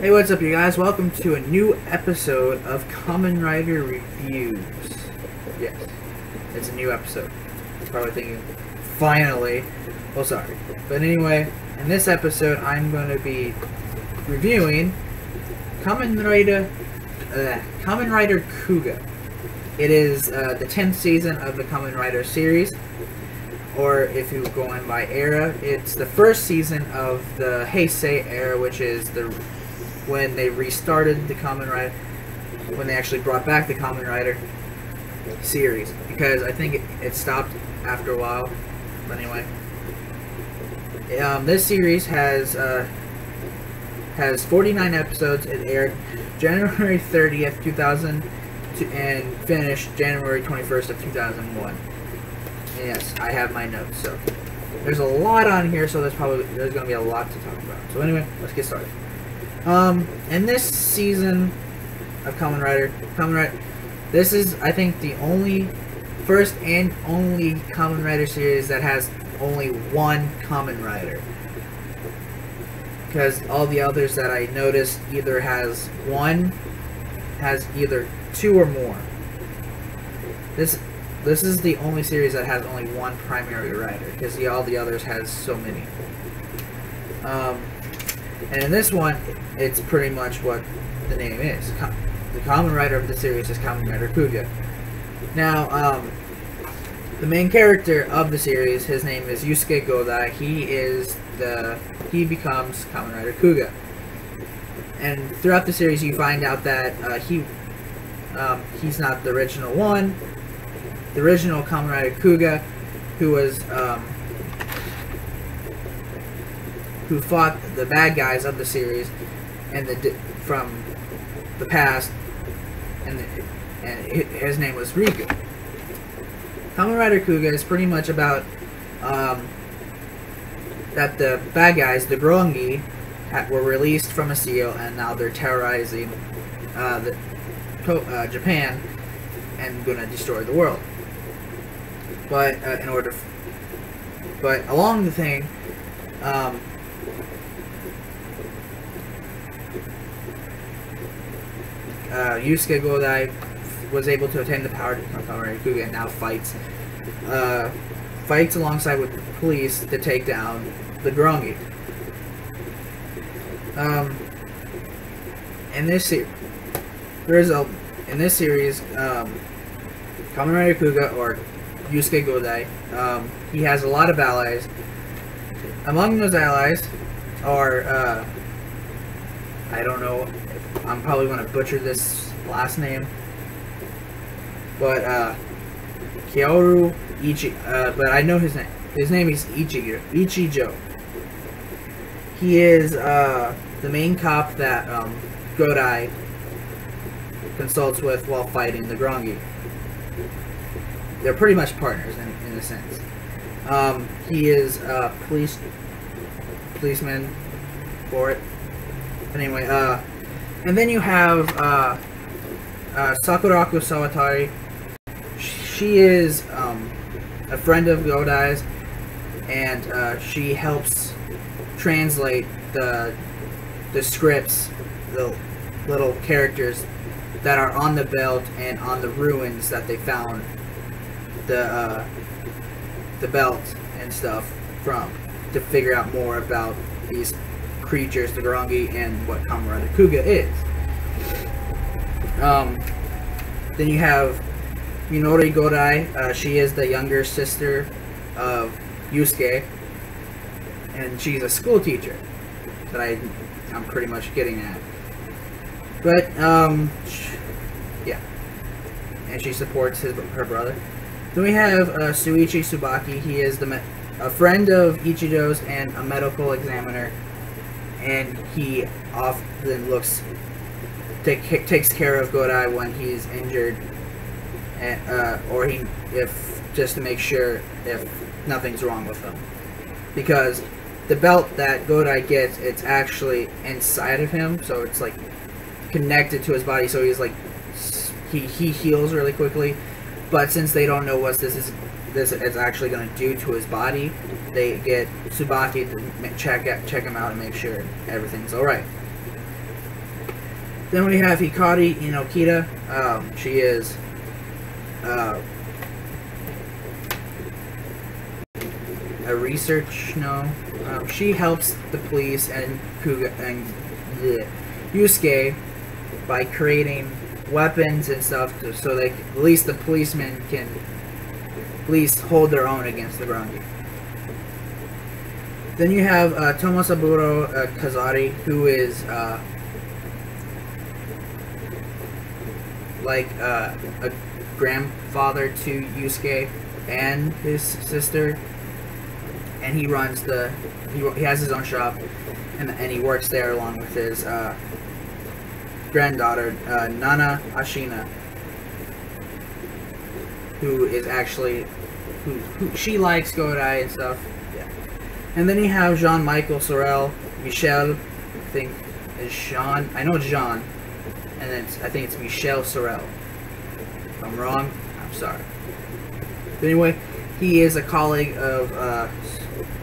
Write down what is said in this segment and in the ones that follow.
Hey, what's up, you guys? Welcome to a new episode of Kamen Rider Reviews. Yes, it's a new episode. You're probably thinking, finally. Well, sorry. But anyway, in this episode, I'm going to be reviewing Kamen Rider Kuuga. It is the 10th season of the Kamen Rider series, or if you go in by era, it's the first season of the Heisei era, which is when they restarted the Kamen Rider, when they actually brought back the Kamen Rider series, because I think it stopped after a while. But anyway, this series has 49 episodes. It aired January 30th, 2000, and finished January 21st of 2001. And yes, I have my notes, so there's a lot on here, so there's going to be a lot to talk about. So anyway, let's get started. In this season of Kamen Rider, this is, I think, the first and only Kamen Rider series that has only one Kamen Rider. Because all the others that I noticed either has either two or more. This is the only series that has only one primary rider, because all the others has so many. And in this one, it's pretty much what the name is. The Kamen Rider of the series is Kamen Rider Kuuga. Now, the main character of the series, his name is Yusuke Godai. He becomes Kamen Rider Kuuga. And throughout the series, you find out that he's not the original one. The original Kamen Rider Kuuga, who fought the bad guys of the series from the past, and his name was Riku. Kamen Rider Kuuga is pretty much about that the bad guys, the Grongi, were released from a seal, and now they're terrorizing Japan and gonna destroy the world. But along the thing, Yusuke Godai was able to attain the power to become Kamen Rider Kuuga, and now fights alongside with the police to take down the Grongi. In this series, Kamen Rider Kuuga, or Yusuke Godai, he has a lot of allies. Among those allies are, I don't know, I'm probably going to butcher this last name, but Kyoru Ichi, but I know his name. His name is Ichijo. He is the main cop that Godai consults with while fighting the Grongi. They're pretty much partners in a sense. He is a policeman for it. Anyway, and then you have Sakurako Sawatari. She is a friend of Godai's, and she helps translate the scripts, the little characters that are on the belt and on the ruins that they found the belt and stuff from, to figure out more about these creatures, the Grongi, and what Kamen Rider Kuuga is. Then you have Minori Godai. She is the younger sister of Yusuke, and she's a school teacher that I'm pretty much getting at. But yeah, and she supports her brother. Then we have Suichi Tsubaki. He is a friend of Ichijo's and a medical examiner, and he often takes care of Godai when he's injured, and, just to make sure if nothing's wrong with him. Because the belt that Godai gets, it's actually inside of him, so it's like connected to his body, so he's like, he heals really quickly. But since they don't know what this is actually going to do to his body, they get Tsubaki to check him out and make sure everything's alright. Then we have Hikari Inokita. She is a research. No, she helps the police and Kuuga and Yusuke by creating weapons and stuff, so they at least the policemen can at least hold their own against the Grongi. Then you have Tomosaburo Kazari, who is like a grandfather to Yusuke and his sister, and he runs he has his own shop, and he works there along with his granddaughter Nana Ashina, who is actually who she likes Godai and stuff. Yeah. And then you have Jean-Michel Sorel, Michel, I think is Jean. I know it's Jean, and then I think it's Michel Sorel. If I'm wrong, I'm sorry. But anyway, he is a colleague of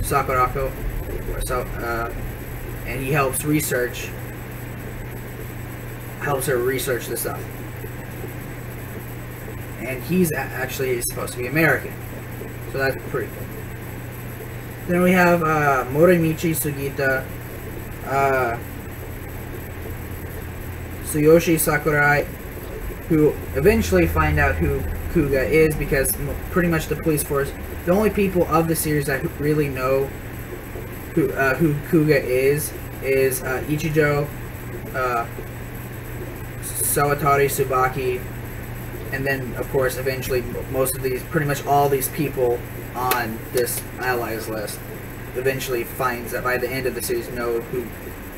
Sakurako, and he helps her research this stuff. And he's actually supposed to be American, so that's pretty cool. Then we have Morimichi Sugita, Tsuyoshi Sakurai, who eventually find out who Kuuga is, because pretty much the police force, the only people of the series that really know who Kuuga is Ichijo, Sawatari Tsubaki, and then of course eventually pretty much all these people on this allies list eventually finds that by the end of the series know who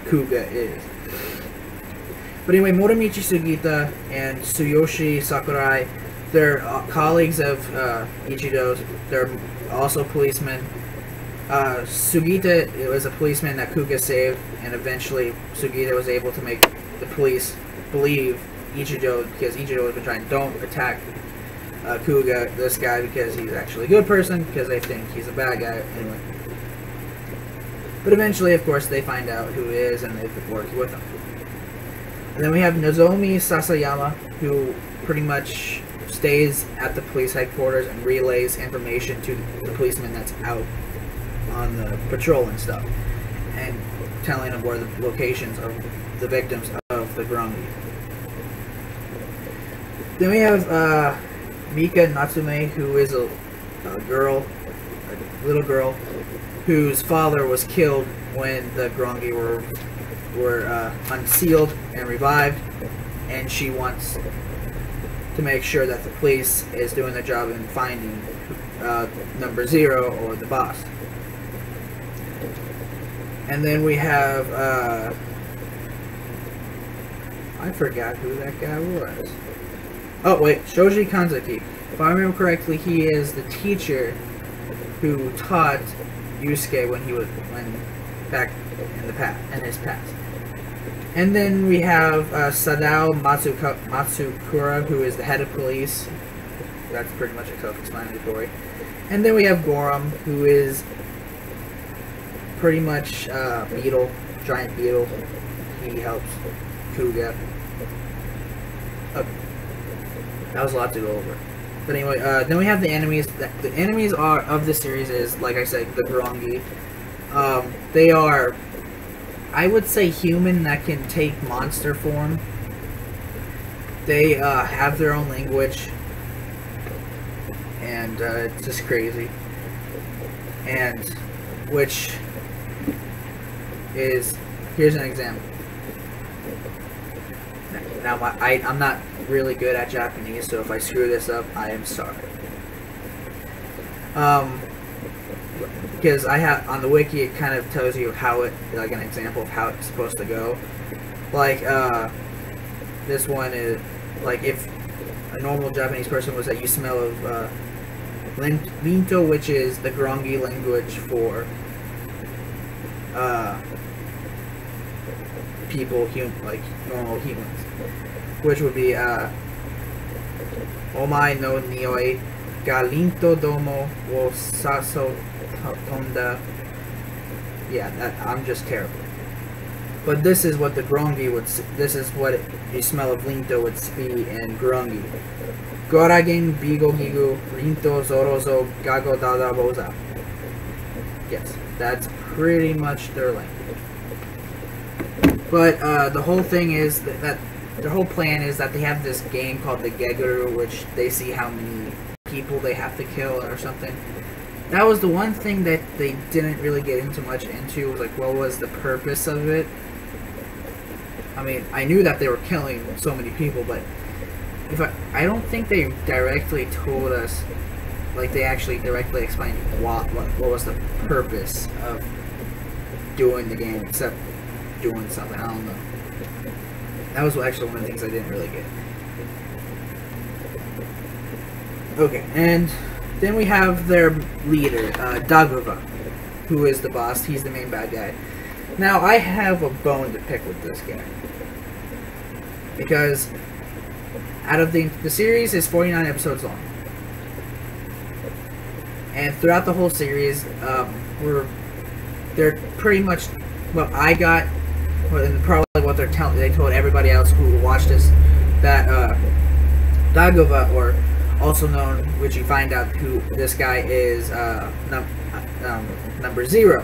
Kuuga is. But anyway, Morimichi Sugita and Tsuyoshi Sakurai, they're colleagues of Ichido's. They're also policemen. Sugita was a policeman that Kuuga saved, and eventually Sugita was able to make the police believe Ichido, because Ichido has been trying, don't attack Kuuga, this guy, because he's actually a good person, because they think he's a bad guy. Anyway. But eventually, of course, they find out who he is, and they've been working with him. And then we have Nozomi Sasayama, who pretty much stays at the police headquarters and relays information to the policeman that's out on the patrol and stuff, and telling them where the locations of the victims of the Grongi. Then we have Mika Natsume, who is a little girl, whose father was killed when the Grongi were unsealed and revived, and she wants to make sure that the police is doing their job in finding number 0 or the boss. And then we have I forgot who that guy was. Oh wait, Shoji Kanzaki. If I remember correctly, he is the teacher who taught Yusuke when back in his past. And then we have Sadao Matsukura, who is the head of police. That's pretty much a self-explanatory. And then we have Gorum, who is pretty much giant beetle. He helps Kuuga. That was a lot to go over. But anyway, then we have the enemies. The enemies of the series is, like I said, the Grongi. They are, I would say, human that can take monster form. They have their own language, and it's just crazy. And which is, here's an example. Now I'm not really good at Japanese, so if I screw this up, I am sorry. Because I have on the wiki, it kind of tells you how it, like an example of how it's supposed to go. Like this one is like if a normal Japanese person was that you smell of Linto, which is the Grongi language for people, like normal humans, which would be Omae no nioi ga Linto domo wo saso tonda. Yeah, I'm just terrible. But this is what the Grongi would. This is what a smell of Rinto would be in Grongi. Goragen Bigo Gigu Rinto Zorozo Gago Dada Boza. Yes, that's pretty much their language. But the whole thing is that their whole plan is that they have this game called the Geguru, which they see how many people they have to kill or something. That was the one thing that they didn't really get into much into, was like, what was the purpose of it? I mean, I knew that they were killing so many people, but I don't think they directly told us, like they actually directly explained what was the purpose of doing the game, except doing something. I don't know. That was actually one of the things I didn't really get. Okay, and then we have their leader, Daguva, who is the boss. He's the main bad guy. Now, I have a bone to pick with this guy. Because out of the series is 49 episodes long. And throughout the whole series, they're pretty much what I got, and probably what they told everybody else who watched this, that Daguva, or also known, which you find out who this guy is, number 0,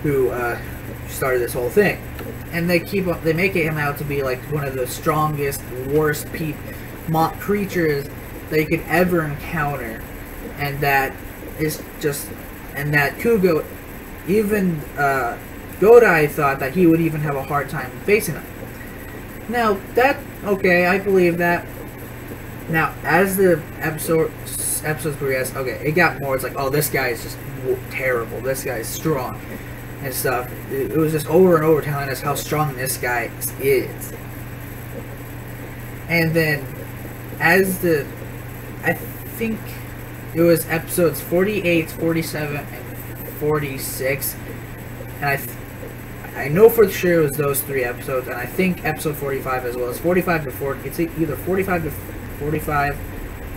who started this whole thing. And they make him out to be like one of the strongest, worst creatures that you could ever encounter, and that is just, and that Kuuga, even Godai thought that he would even have a hard time facing him. Now okay, I believe that. Now, as the episodes progress, okay, it got more. It's like, oh, this guy is just terrible. This guy is strong and stuff. It was just over and over telling us how strong this guy is. And then, I think it was episodes 48, 47, and 46, and I know for sure it was those 3 episodes, and I think episode 45 as well. It's 45 to 40. It's either 45 to 45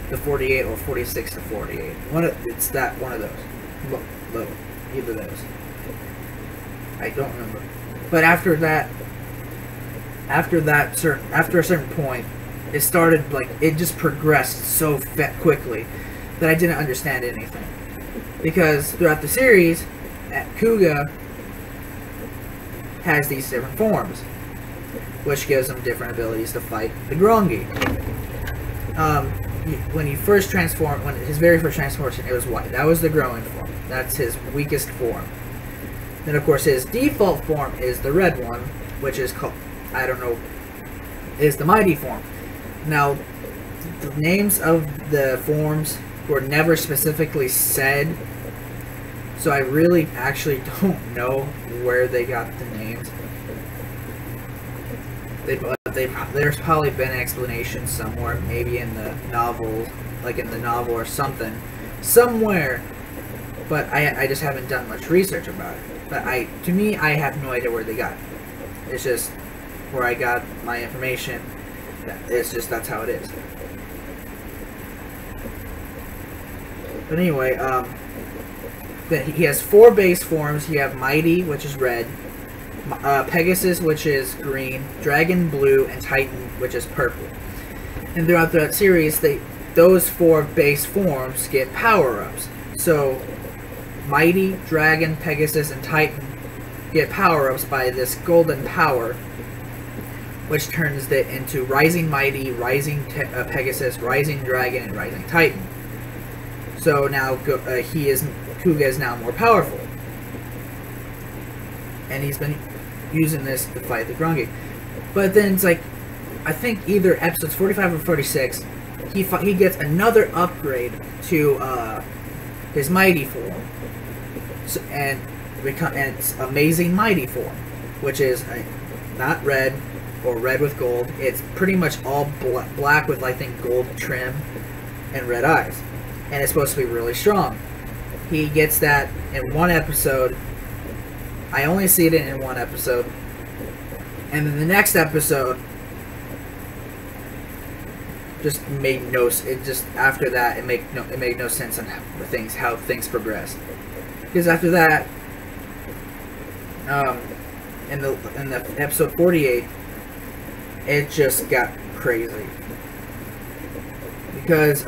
to 48 or 46 to 48. It's one of those. Look, either of those. I don't remember. But after a certain point, it started, like, it just progressed so quickly that I didn't understand anything. Because throughout the series, Kuuga has these different forms, which gives him different abilities to fight the Grongi. When he first transformed, his very first transformation, it was white. That was the growing form. That's his weakest form. Then, of course, his default form is the red one, which is called, I don't know, is the mighty form. Now, the names of the forms were never specifically said, so I really actually don't know where they got the names. There's probably been an explanation somewhere, maybe in the novel, like in the novel or something, somewhere, but I just haven't done much research about it. But to me, I have no idea where they got it. It's just where I got my information. It's just, that's how it is. But anyway, he has 4 base forms. You have Mighty, which is red, Pegasus, which is green, Dragon blue, and Titan, which is purple. And throughout that series, those 4 base forms get power-ups. So Mighty, Dragon, Pegasus, and Titan get power-ups by this golden power, which turns it into Rising Mighty, Rising Pegasus, Rising Dragon, and Rising Titan. So now Kuuga is now more powerful, and he's been using this to fight the Grongi. But then it's like, I think either episodes 45 or 46, he gets another upgrade to his mighty form, and it's Amazing Mighty form, which is not red or red with gold. It's pretty much all black with, I think, gold trim and red eyes, and it's supposed to be really strong. He gets that in one episode. I only see it in one episode, and then the next episode just made no. It just, after that, it made no sense on how things progressed. Because after that, In the episode 48, it just got crazy because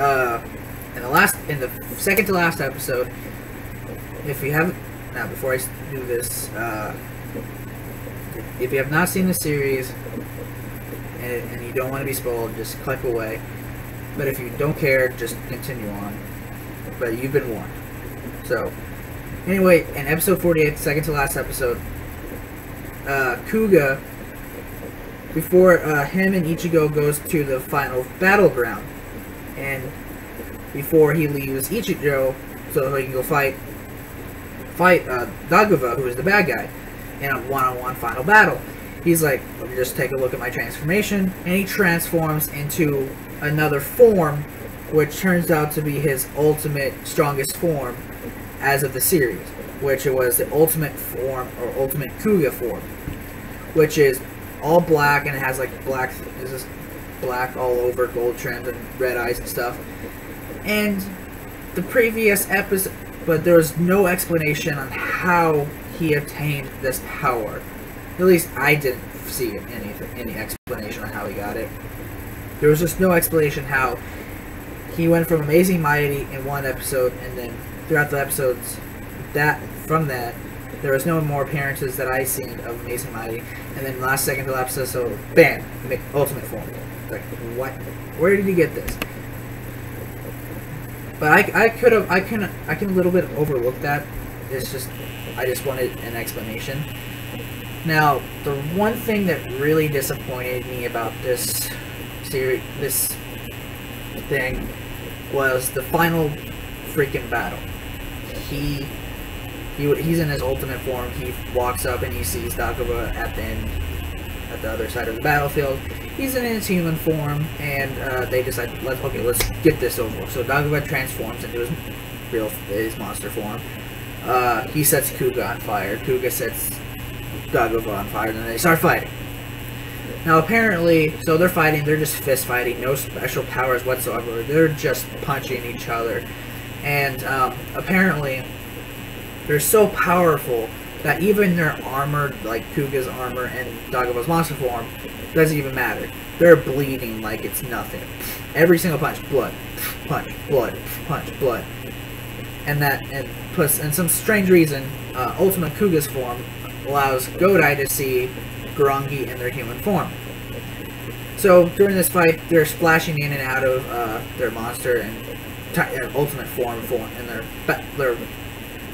in the second to last episode, if you haven't now before I do this, if you have not seen the series and you don't want to be spoiled, just click away. But if you don't care, just continue on. But you've been warned. So, anyway, in episode 48, second to last episode, Kuuga, before him and Ichigo goes to the final battleground, and before he leaves Ichigo, so he can go fight Daguva, who is the bad guy, in a one-on-one final battle. He's like, let me just take a look at my transformation, and he transforms into another form, which turns out to be his ultimate, strongest form as of the series, which it was the ultimate form, or ultimate Kuuga form, which is all black, and it has like black all over, gold trims and red eyes and stuff. And the previous episode, but there was no explanation on how he obtained this power. At least I didn't see any explanation on how he got it. There was just no explanation how he went from Amazing Mighty in one episode, and then throughout the episodes from that, there was no more appearances that I seen of Amazing Mighty, and then last second to last episode, bam, ultimate form. Like, what? Where did he get this? But I can a little bit overlook that. It's just, I just wanted an explanation. Now, the one thing that really disappointed me about this series, this thing, was the final freaking battle. He's in his ultimate form. He walks up and he sees Daguva at the other side of the battlefield. He's in his human form, and they decide, let's get this over. So Daguva transforms into his monster form. He sets Kuuga on fire. Kuuga sets Daguva on fire, and then they start fighting. Now apparently, so they're fighting, they're just fist fighting, no special powers whatsoever. They're just punching each other. And apparently, they're so powerful that even their armor, like Kuga's armor and Daguva's monster form, doesn't even matter. They're bleeding like it's nothing. Every single punch, blood, punch, blood, punch, blood. And plus, and some strange reason, Ultimate Kuga's form allows Godai to see Garangi in their human form. So during this fight, they're splashing in and out of their monster and ultimate form, and their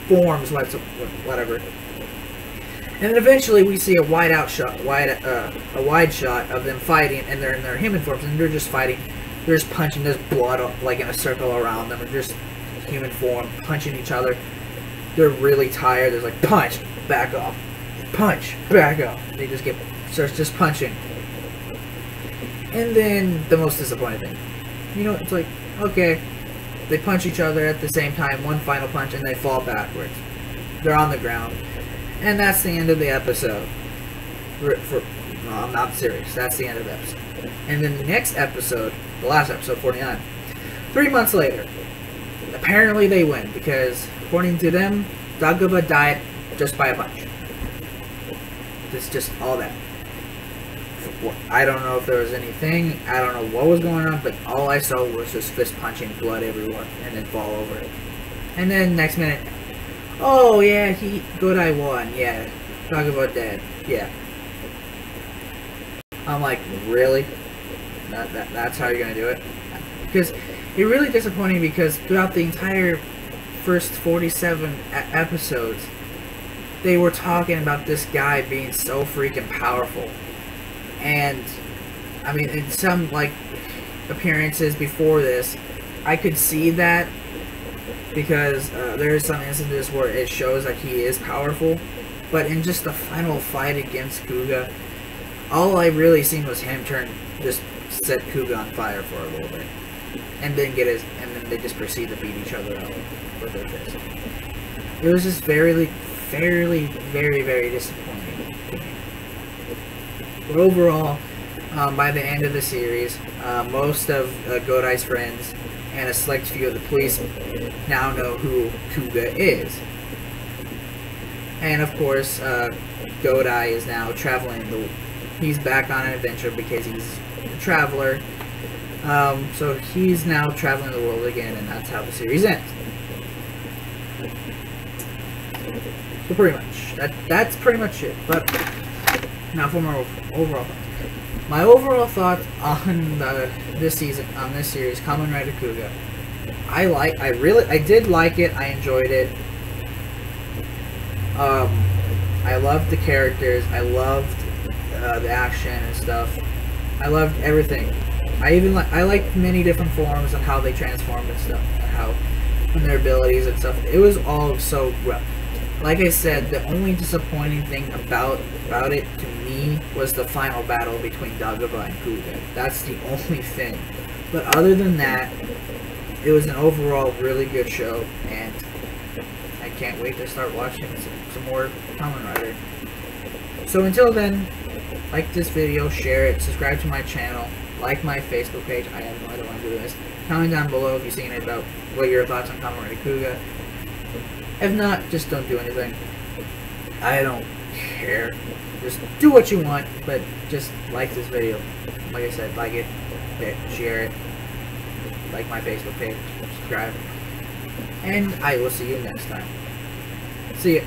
forms, whatever. And then eventually we see a wide shot of them fighting, and they're in their human forms, and they're just fighting. They're just punching. There's blood like in a circle around them, and just human form punching each other. They're really tired. There's like punch, back off, punch, back off. They just starts just punching. And then the most disappointing thing, it's like, okay, they punch each other at the same time, one final punch, and they fall backwards. They're on the ground. And that's the end of the episode. I'm not serious. That's the end of the episode. And then the next episode, the last episode, 49, 3 months later, apparently they win, because according to them, Daguva died just by a punch. It's just all that. I don't know if there was anything, I don't know what was going on, but all I saw was just fist punching, blood everywhere, and then fall over it. And then next minute, oh yeah, Godai won, yeah, Daguva dead, yeah. I'm like, really? That's how you're gonna do it? Because it's really disappointing, because throughout the entire first 47 episodes, they were talking about this guy being so freaking powerful. And I mean, in some like appearances before this, I could see that, because there are some instances where it shows that he is powerful, but in just the final fight against Kuuga, all I really seen was him just set Kuuga on fire for a little bit, and then then they just proceed to beat each other up with their fists. It was just very, very disappointing to me. But overall, by the end of the series, most of Godai's friends and a select few of the police now know who Kuuga is. And of course, Godai is now traveling he's back on an adventure because he's a traveler. So he's now traveling the world again, and that's how the series ends. So pretty much, that's pretty much it. But now for my overall thoughts. My overall thoughts on this series, Kamen Rider Kuuga. I did like it. I enjoyed it. I loved the characters. I loved the action and stuff. I loved everything. I liked many different forms and how they transformed and stuff, and their abilities and stuff. It was all so rough. Like I said, the only disappointing thing about it to me was the final battle between Dagaba and Kuuga. That's the only thing. But other than that, it was an overall really good show, and I can't wait to start watching some more Kamen Rider. So until then, like this video, share it, subscribe to my channel, like my Facebook page. I have no idea why I'm doing this. Comment down below if you've seen it about what your thoughts on Kamen Rider Kuuga. If not, just don't do anything. I don't care. Just do what you want, but just like this video. Like I said, like it, share it, like my Facebook page, subscribe, and I will see you next time. See ya.